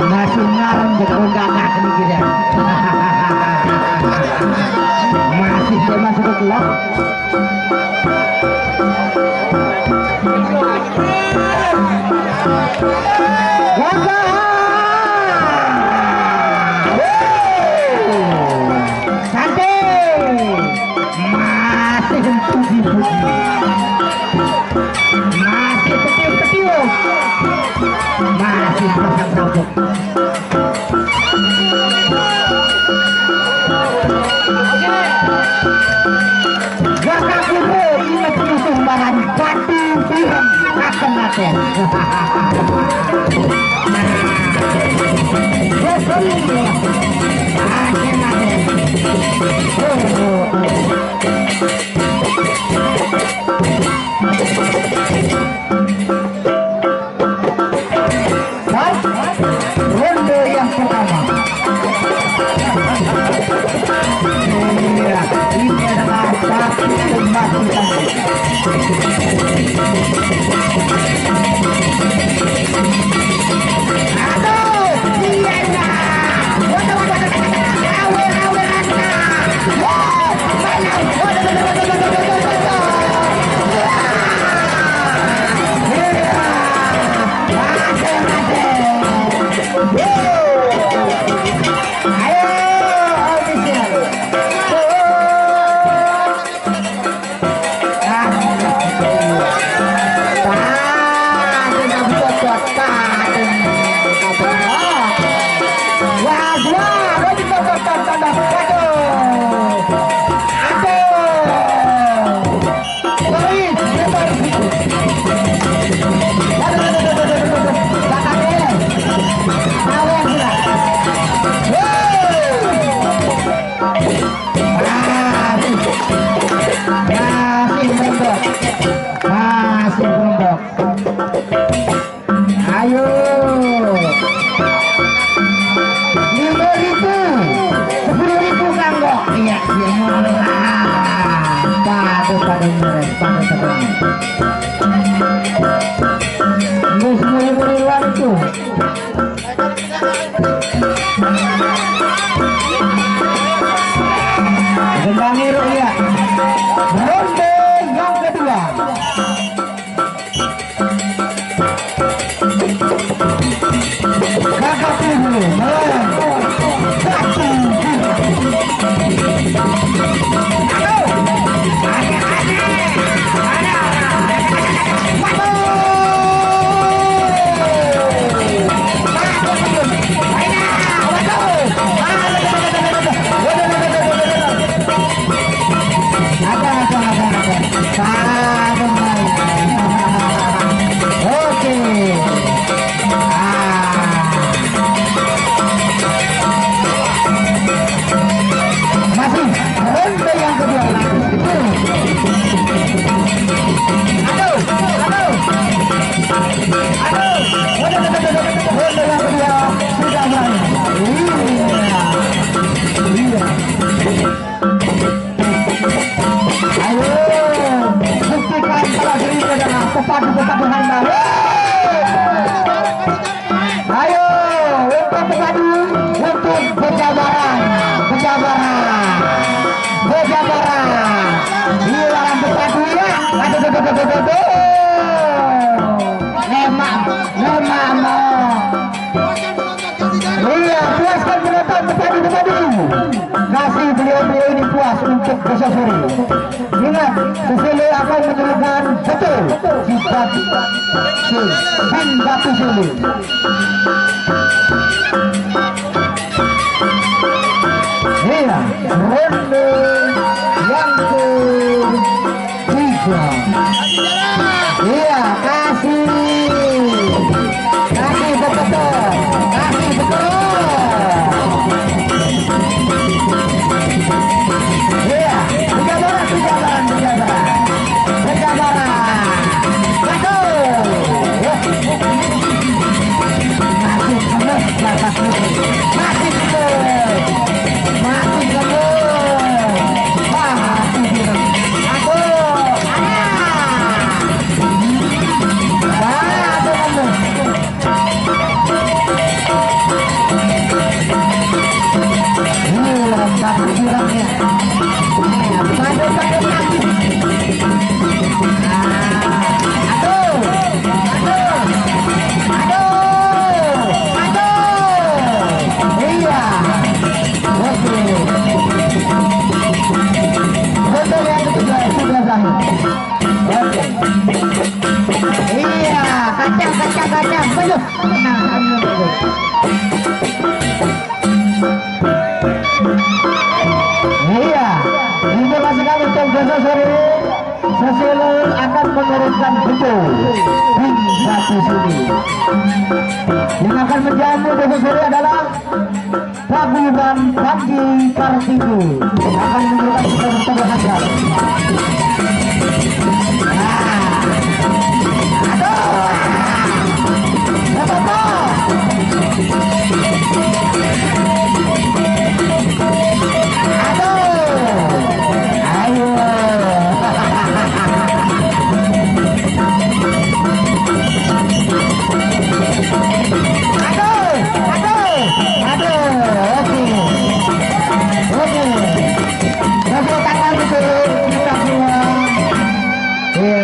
Masih ngarang betul Gagak nih kita. Masih dia masuk ke klub. Ayo, untuk Pepadu, untuk penjabaran. Hilang Pepadu ya. Aduh. Lemak. Iya, puaskan penonton Pepadu. Kasih beliau ini puas untuk Persesean. Ingat, Persesean akan menyerukan betul si Batu Sulu. Iya, ronde yang ketiga. Iya, kasih betul. Iya, penjabaran. Betul. Oke. Iya, kacang. Maju. Iya, ini masih kali untuk sore. Sesuai akan menurunkan betul di satu sini. Yang akan menjamu besok sore adalah Paguyuban Panji Kartike akan menurunkan kita bertemu hajar.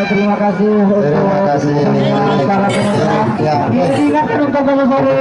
Terima kasih. Para pemirsa. Diingatkan untuk sore.